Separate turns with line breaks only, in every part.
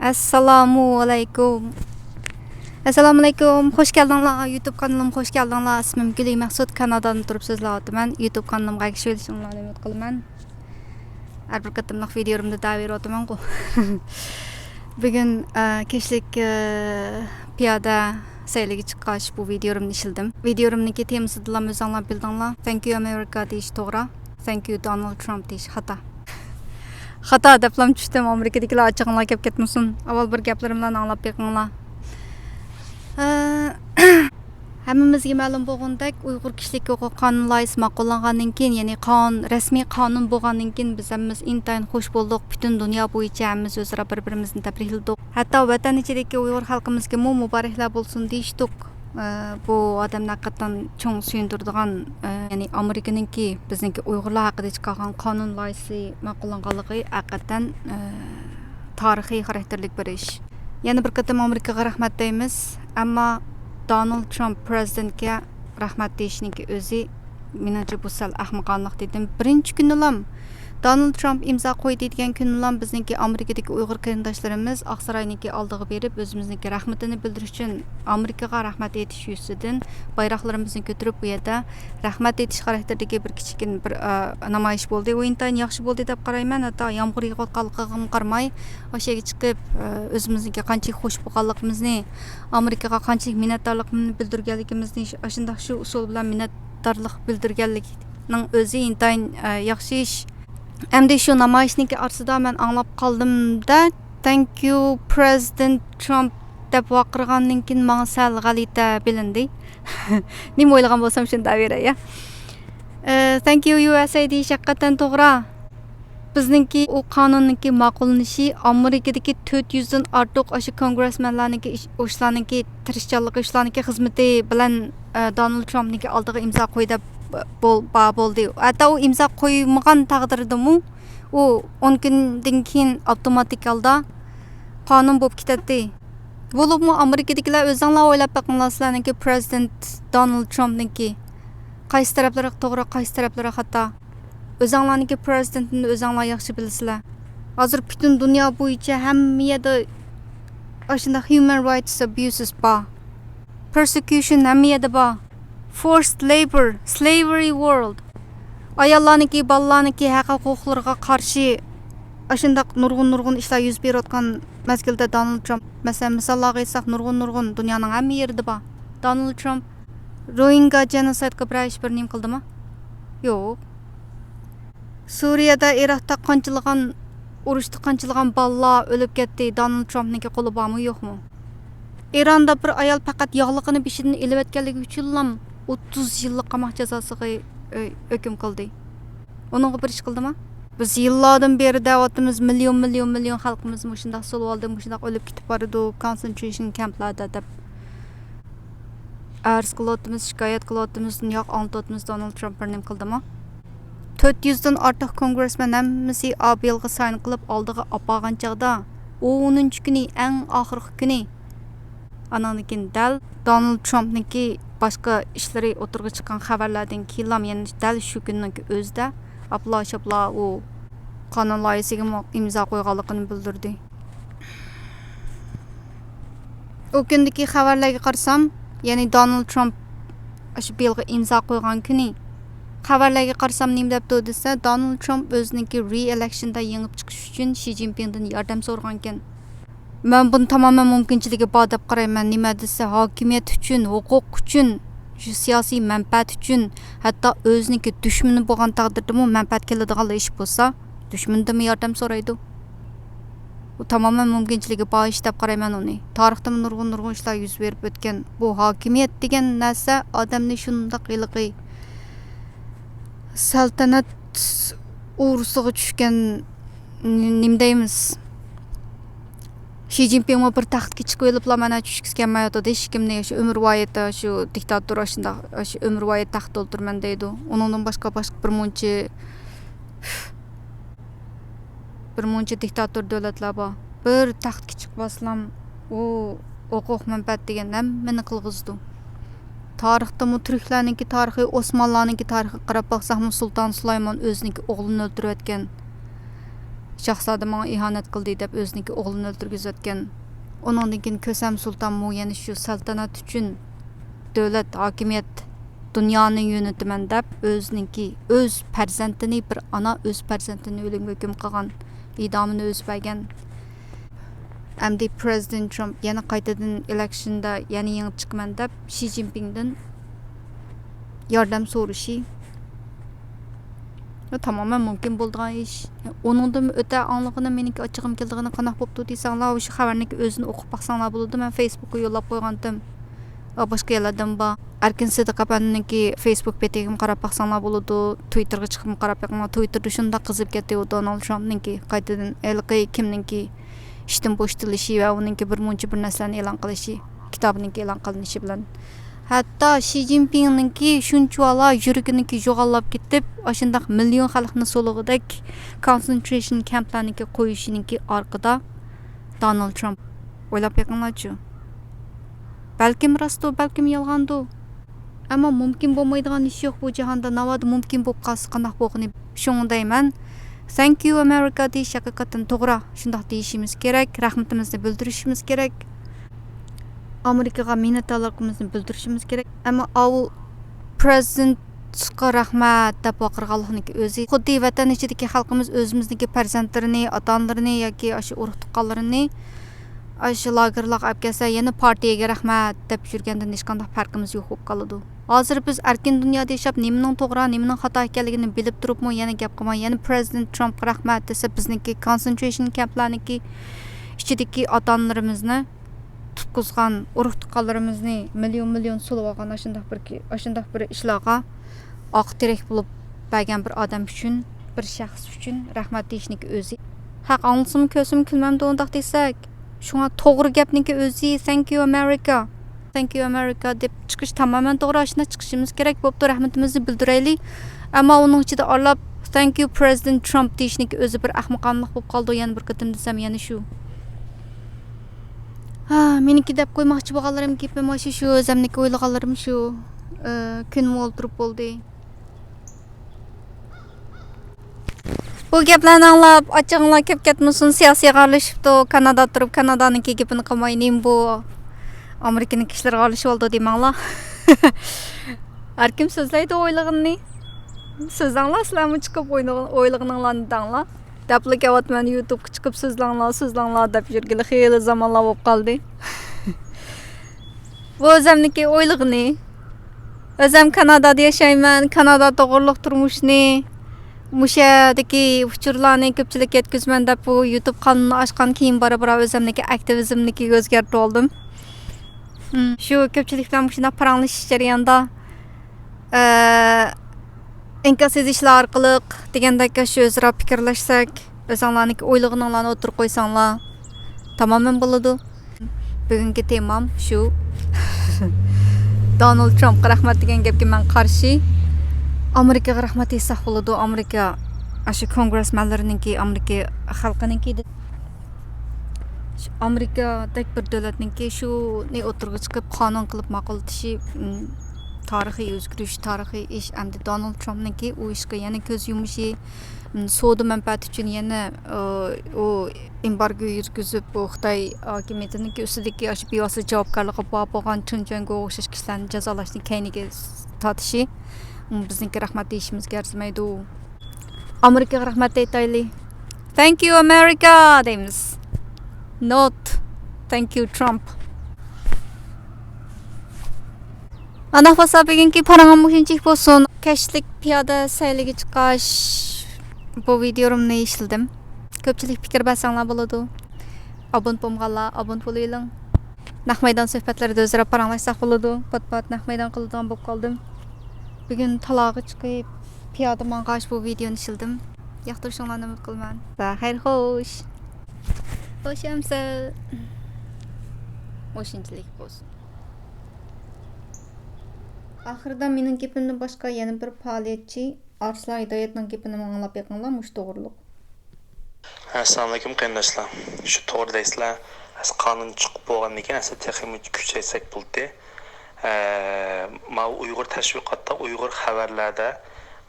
Assalamu alaikum. Assalamu alaikum. Hoş geldinglar. YouTube kanalıma hoş geldinglar. İsmim Gülay Maqsud. Kanadadan turib so'zlayapman. YouTube kanalimga kelishinglarni umid qilaman. Har bir qatimliq videomda davet etaman ku. Bugün kechlik piyoda sayliga chiqqach bu videomni ishildim. Videomniki temasidan o'zinglar bildinglar. Thank you America deyish to'g'ra. Thank you Donald Trump deyish xato. Xato deblam tushdim. Amerikadagilar achchig'inglar kelib ketmasin. Avval bir gaplarimlarni anglab beqinglar. Hammamizga ma'lum bo'lgandek, Uyg'ur kishilik huquq qonun loyihasi ma'qullangandan keyin, ya'ni rasmiy qonun bo'lgandan keyin biz hammamiz intayin xush bo'ldik. Butun dunyo bo'yicha hammamiz o'zaro bir-birimizni tabrikladik. Hatto vatan ichidagi Uyg'ur xalqimizga muboraklar bo'lsin deyishdik. Bu odamni haqiqatan cho'ng suyuntiradigan, ya'ni Amerikaningki bizningki Uyg'urlar haqida chiqqan qonun loyihasi ma'qullanganligi haqiqatan tarixiy xarakterlik bir ish. Yana bir qatam Amerikaga rahmat deymiz, ammo Donald Trump prezidentga rahmat deyishninki o'zi menimcha bu sal ahmoqonlik dedim. Birinchi kunilam Donald Trump imzo qo'ydi degan kunilam bizningki Amerikadagi Uyg'ur qarindoshlarimiz Oqsaroyniki oldiga berib o'zimizniki rahmatini bildirish uchun Amerikaga rahmat etish yuzidan bayroqlarimizni ko'tarib bu yerda rahmat etish xarakterdagi bir kichkin bir namoyish bo'ldi. U intayin yaxshi bo'ldi deb qarayman. Hatto yomg'ir yog'ayotganligiga qaramay o'sha yerga chiqib o'zimizniki qanchalik xush bo'lganligimizni, Amerikaga qanchalik minnatdorligimizni bildirganligimizni shunday shu usul bilan minnatdorlik bildirganlikning o'zi intayin yaxshi ish. Endi shu namoyishning orasida men anglab qoldimda thank you President Trump deb vaqirgandan keyin menga sal g'alita bilindi. Nima o'ylagan bo'lsam shunda beray. Thank you USA deyish haqiqatan to'g'ri. Bizningki u qonunninki ma'qullanishi Amerikadagi 400 dan ortiq o'sha kongressmenlarniki o'shlarniki tirishchanligi, o'shlarniki xizmati bilan Donald Trumpniki oldiga imzo qo'ydi bo'ldi. Hatta u imzo qo'ymagan taqdirdami u 10 kundan keyin avtomatik holda qonun bo'lib ketadi. Bo'libmi Amerikadagilar o'zinglar o'ylab boqinglar, sizlarniki prezident Donald Trumpniki qaysi taraflari to'g'ri, qaysi taraflari xato. O'zinglarniki prezidentni o'zinglar yaxshi bilasizlar. Hozir butun dunyo bo'yicha hamma yerda o'shanda human rights abuses bor. Persecution hamma yerda bor. Forced labor, slavery world. Ayollarniki, bolalarniki haq-huquqlariga qarshi ashundaq nurg'un ishlar yuz berayotgan mazgilda Donald Trump, masalan, misollarga aytsak nurg'un dunyoning hamma yerida bor. Donald Trump Rohingya genoside'ga bir nim qildimi? Yo'q. Suriyada, Iroqda qanchalagan urushda qanchalagan bolalar o'lib ketdi. Donald Trumpniki qo'li bormi, yo'qmi? Eronda bir ayol faqat yog'liqini beshidan elib o'tganligi uchun 30 yillik qamoq jazosiga hukm qildi. Uningga bir ish qildimi? Biz yillardan beri da'vatimiz million xalqimiz shunday solib oldi, shunday o'lib ketib boradi concentration camplarda deb arz qilyapmiz, shikoyat qilyapmiz, yo'q anlatamiz. Donald Trump bir nim qildimi? 400 dan ortiq kongressmen hammasi ABLga sign qilib oldiga olib borgan chaqda 10-kuni eng oxirgi kuni ananikin dal Donald Trumpniki boshqa ishlari o'tirg'i chiqqan xabarlardan keyin yana dal shu kunning o'zida apla u qonun loyihasiga imzo qo'yganligini bildirdi. O kundagi xabarlarga qarasam, ya'ni Donald Trump shu belga imzo qo'ygan kuni xabarlarga qarasam nima debdi desa, Donald Trump o'ziniki re-electionda yengib chiqish uchun Xi Jinpingdan yordam so'ragan ekan. Men buni tamoman mumkinchiligi bor deb qarayman. Nima desa, hokimiyat uchun, huquq uchun, shu siyosiy manfaat uchun, hatto o'ziniki dushmani bo'lgan taqdirda manfaat keladigan ish bo'lsa, dushmandan yordam so'raydi. Bu tamoman mumkinchiligi bor ish deb qarayman uni. Tarixda nurg'un ishlar yuz berib o'tgan. Bu hokimiyat degan narsa odamni shunday qilqi saltanat urusiga tushgan nim deymiz. Xi Jinping bir taxtga chiqib oliblar, mana tushkizgan mayotda hech kimni shu umrvoyat shu diktator shunda shu umrvoyat taxtda o'tirman deydi. Uningdan boshqa bir muncha diktator davlatlar bor. Bir taxtga chiqib olsam, u huquq manfaat degan hammani qilg'izdi. Tarixda turklarningki tarixi, Osmonlarningki tarixiga qarab baqsaq, Sulton Sulaymon o'ziniki o'g'lini o'ldirib o'tgan. Şahzadə mənə ihanət qıldı deb özününki oğlunu öldürgüzətkən. Onundan keyin Kösəm Sultan mu yəni şu saltanat üçün dövlət, hakimiyyət, dünyanı yönetimen deb özününki öz farzandini bir ana öz farzandini o'limga hukm qilgan, idamını öz bergan. Əmdi President Trump yana qaytadan electionda yana yengib chiqman deb Xi Jinpingdan yordam so'rashi tamamen mümkün bo'lgan ish. Onundan o'ta anlig'ini meniki ochig'im keldig'ini qanaq bo'pti deysanglar, o'sha xabarni o'zini o'qib baqsanglar bo'ladi. Men Facebookga yo'llab qo'ygandim. Boshqa yerlardan bor. Erkin Sidiq apanninki Facebook betiga qarab baqsanglar bo'ladi. Twitterga chiqib qarab baqsanglar, Twitterda shunda qizib ketdi Donald Trumpninki qaytadan elqi kimninki ishdan bo'shatilishi va uninki bir muncha bir narsalarni e'lon qilishi, kitobininki e'lon qilinishi bilan hatta Xi Jinpingninki shunchalar yuraginiki yo'g'allab ketib, ashundaq million xalqni so'lig'idek concentration camplarniki qo'yishiniki orqada Donald Trump o'ylab yaqinlarchi. Balkim rostdir, balkim yolg'ondir. Ammo mumkin bo'lmaydigan ish yo'q bu jahonda. Navoda mumkin bo'lib qolsa qanday bo'lg'ini shunga deyman. Thank you America deyish haqiqatan to'g'ri. Shundoq deyishimiz kerak, rahmatimizni bildirishimiz kerak. Amerikaga minnatdorligimizni bildirishimiz kerak. Ammo u prezidentga rahmat deb baqirganlikniki o'zi xuddi vatan ichidagi xalqimiz o'zimizniki farzandlarini, ota-onalarini yoki o'sha urug' tuqqanlarini o'sha lagerlarga olib kelsa, yana partiyaga rahmat deb yurgandan hech qanday farqimiz yo'q bo'lib qoladi. Hozir biz erkin dunyoda yashab, nimaning to'g'ri, nimaning xato ekanligini bilib turibmi, yana gap qilmay, yana President Trumpga rahmat desa, bizniki concentration camplarniki ichidagi ota-onalarimizni tutquzgan, urug' tuqqanlarimizni million sulib olgan ashundaq bir ishlarga oq terek bo'lib bergan bir odam uchun, bir shaxs uchun rahmat deyishniki o'zi. Haq anglsam ko'zim kulmamdi undaq desak, shunga to'g'ri gapniki o'zi thank you America. Thank you America deb chiqish tamamen to'g'ri, shuna chiqishimiz kerak. Bo'pti, rahmatimizni bildiraylik. Ammo uning ichida orlab thank you President Trump deyishniki o'zi bir ahmoqonlik bo'lib qoldi. Yana bir qatim desam, yana shu. Meniki deb qo'ymoqchi bo'lganlarim gapim shu, o'zimniki o'ylaganlarim shu. Kunim o'ltirib bo'ldi. Bu gaplarni anglab, ochig'inglar kelib ketmasin, siyosiy aralashibdi. Kanada turib, Kanadaniki gapini qilmaynin bu. Amerikaning kishilarga aralashib oldi demanglar. Har kim so'zlaydi o'ylig'ini. So'zlanglar, sizlarmi chiqib o'ylig'inglarni danglar. Daplik yavatman YouTube'ga chiqib so'zlanglar deb yurgili xeyli zamonlar bo'lib qoldi. Bu o'zimniki o'ylig'ini. O'zim Kanadada yashayman, Kanada to'g'riliq turmushni mushadagi uchurlarni ko'pchilik yetkazman deb bu YouTube kanalini ochgan keyin bora-bora o'zimniki aktivizmniki o'zgartirib oldim. Shu ko'pchilik bilan shunday paranglashish jarayonida inkas edishlar orqali degandek shu o'zaro fikrlashsak, o'zinglarniki o'ylig'inglarni o'tirib qo'ysanglar tamamen bo'ladi. Bugungi temam shu. Donald Trumpga rahmat degan gapga men qarshi. Amerikaga rahmat desaq bo'ladi. Amerika shu kongressmenlarininki, Amerika xalqininki, Amerikadagi bir davlatninki shuni o'tirg'i chiqib qonun qilib ma'qullatishi tarixiy o'zgarish, tarixiy ish. Endi Donald Trumpninki u ishga yana ko'z yumishi, savdo manfaati uchun yana u embargo yurgizib, bu Xitoy hokimiyatiniki ustidagi shu bevosita javobgarligi bor bo'lgan chunjonga o'xshash kishilarni jazolashni keyniga tortishi bizniki rahmat deyishimizga arzimaydi. Amerikaga rahmat aytaylik. Thank you America deymiz. Not thank you Trump. Ana bo'lsa bugungi parangam mushunchalik bo'lsin. Kashlik piyoda sayliga chiqish bu videomni ishladim. Ko'pchilik fikr bersanglar bo'ladi. Abon bo'lganlar abon bo'ling. Naq maydon suhbatlarida o'zaro paranglashsak bo'ladi. Pat naq maydon qiladigan bo'lib qoldim. Bugun taloqqa chiqib piyoda mang'ash bu videoni ishladim. Yoqtirishinglarni umid qilaman. Va xayr xo'sh. Xo'shamsa. O'shunchalik bo'lsin. Oxirida mening gapimdan boshqa yana bir faoliyatchi Arslan Hidayetning gapini anglab yaqinlar mush to'g'riliq.
Assalomu alaykum qarindoshlar. Shu to'g'ri deysizlar. Qonun chiqib bo'lgandan keyin esa texnik kuchaysak bo'ldi. Ma Uyg'ur tashviqotda, Uyg'ur xabarlarda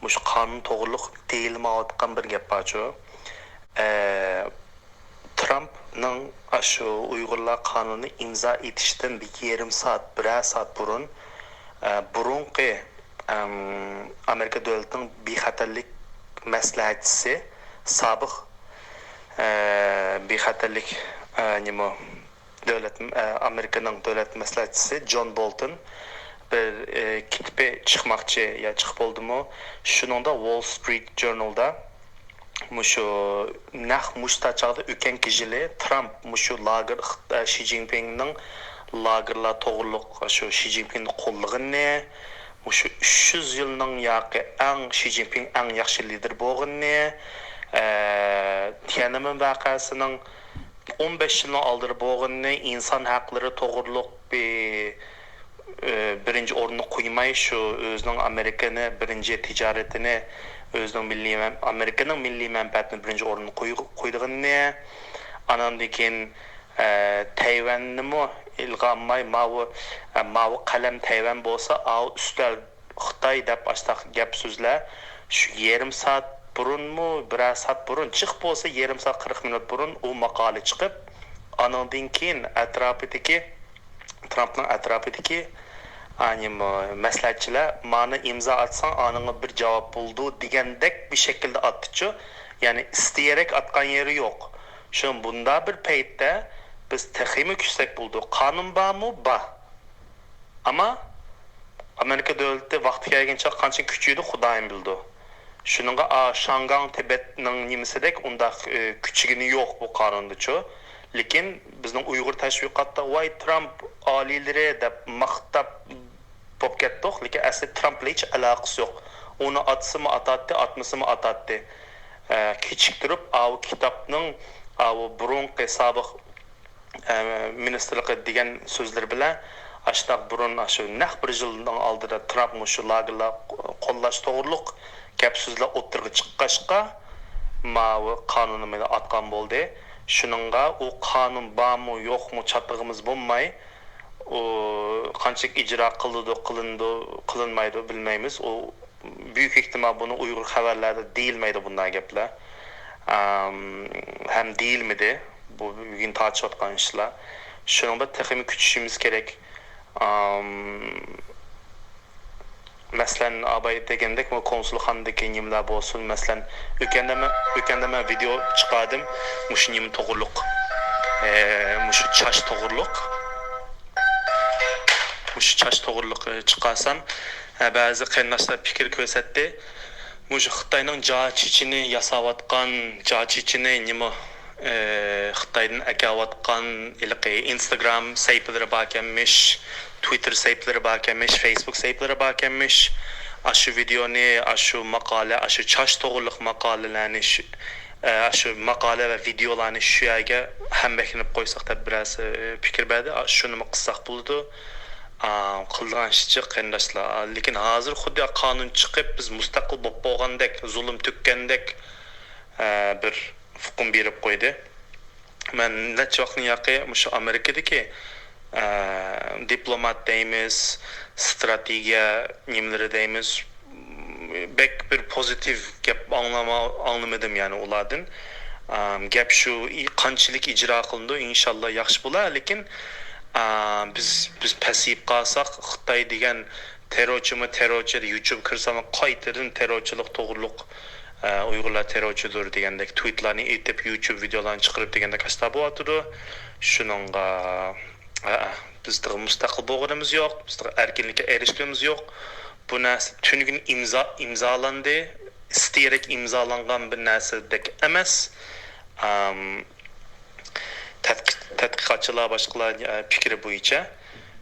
mush qonun to'g'riliq deyilmayotgan bir gap bor-ku. Trump'ның şu Uygurlar kanunu imza etişten bir yarım saat, bir saat burun burunqi Amerika devletinin bexatarlik məsləhətçisi, sabıq bexatarlik Amerika'nın devlet məsləhətçisi John Bolton bir kitbe çıkmakçı ya çıkıp oldu mu? Şunun da Wall Street Journal'da muşu nah muşta çağda öken kişili Trump muşu lager Xi Jinping'nin lagerla toğırlıq şu Xi Jinping'nin qollığını muşu 300 yılının yaqı Xi Jinping en yaxşı lider boğunu Tiananmen vakasının 15 yılını aldırı boğunu insan hakları toğırlıq birinci orunu koymay şu özünün Amerika'nı birinci ticaretini özünün Amerika'nın milli menfaatini birinci orunu koyduğunu anandikin Tayvan'ı mı ilgamay mavi kalem Tayvan bolsa av üstel Xitay dep açtaq gap sözler şu yarım saat burun mu bir saat burun çık bolsa yarım saat 40 minut burun o makale çıkıp anandikin etrafındaki Trump'ın etrafındaki məsləhətçilər mani imza atsan anına bir cevap buldu degəndək bir şekilde attıcı. Yani isteyerek atkan yeri yok. Şu bunda bir peytdə biz teximi yüksek bulduk. Kanun var mı? Var. Ama Amerika devleti vakti gelgince kançın küçüğüydü Xudayım bildi. Şununla Şangan Tibet'nin nimisidek onda küçüğünü yok bu kanunda çoğu. Lekin bizning Uyghur təşviqatda vay Trump aliləri də maqtab pop ketdik, lekin əsli Trump'la heç əlaqəsi yox. Onu atsı mı atatdı, atması mı atatdı. Keçikdirib o kitabның o burunqi sabiq ministerlik degan sözlər bilan aştaq burun aşı nəq bir yıldan aldıda Trump muşu lagerla qollaş toğırlıq gap sözlər o'tirg'i chiqqashqa ma qonuni meni atqan bo'ldi. Şununla o kanun var mı yok mu çatığımız bulmay o kançık icra kılınmaydı bilmeyimiz. O büyük ihtimal bunu Uyghur haberlerde değilmeydi bundan gepler. Hem değil miydi? Bu bugün tartışıp atkan işler. Şununla teximi küçüşümüz gerek. Mesela abay degendek mi konsulxandaki nimler bolsun. Mesela ökendeme video çıkardım. Muş nim toğırlıq. Muş çaş toğırlıq. Muş çaş toğırlıq çıkarsam bazı qeynaşlar fikir körsətdi. Muş Xitayның jaçiçini yasavatqan, jaçiçini nima Xitaydan akavatqan Instagram sayfaları bakmış. Twitter sayfaları bakmış, Facebook sayfaları bakmış. Aşı videonu, aşı makale, aşı çaş toğırlıq makalelerini, aşı makale ve videolarını şu yerge hem bekleyip koysak da biraz fikir verdi. Şunu mu kıssak buldu. Kıldıgan işçi qeynaşlar. Lekin hazır xuddi kanun çıkıp biz müstakil bop bolgandek, zulüm tökkendek bir hukm berip koydu. Men neçe vaqtın yaqı şu Amerika'daki diplomat deyimiz, stratejiya nimleri deyimiz bek bir pozitif gap anlamadım yani ulardan. Gap şu qanchalik icra qılındı inşallah yaxşı bular, lekin biz pasiyib qalsaq Xitay degan terrorchi YouTube kirsam qaytadan terrorchilik to'g'riliq Uyg'urlar terrorchidir degandek tweetlarni aytib YouTube videolarni chiqarib degandek qasta bo'yatdi. Shuningga bizde müstakil bo'g'inimiz yo'q, bizde erkinlikka erishganimiz yo'q. Bu narsa tüngün imzalandı, isteyerek imzalangan bir narsadek emas. Tədqiqatçılar başqalar fikri bo'yicha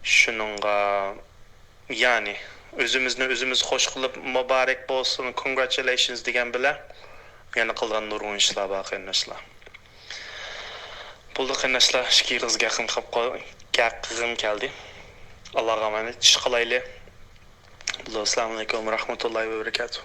shuningga yani özümüz xo'sh qilib muborak bo'lsin, congratulations degan bilan yana qilgan nurg'un ishlar bor qeynaşlar. Buldu qeynaşlar, ikki qizga gaqim keldi. Allohga emanet, ish qilayli. Assalomu alaykum va rahmatullohi va barakatuh.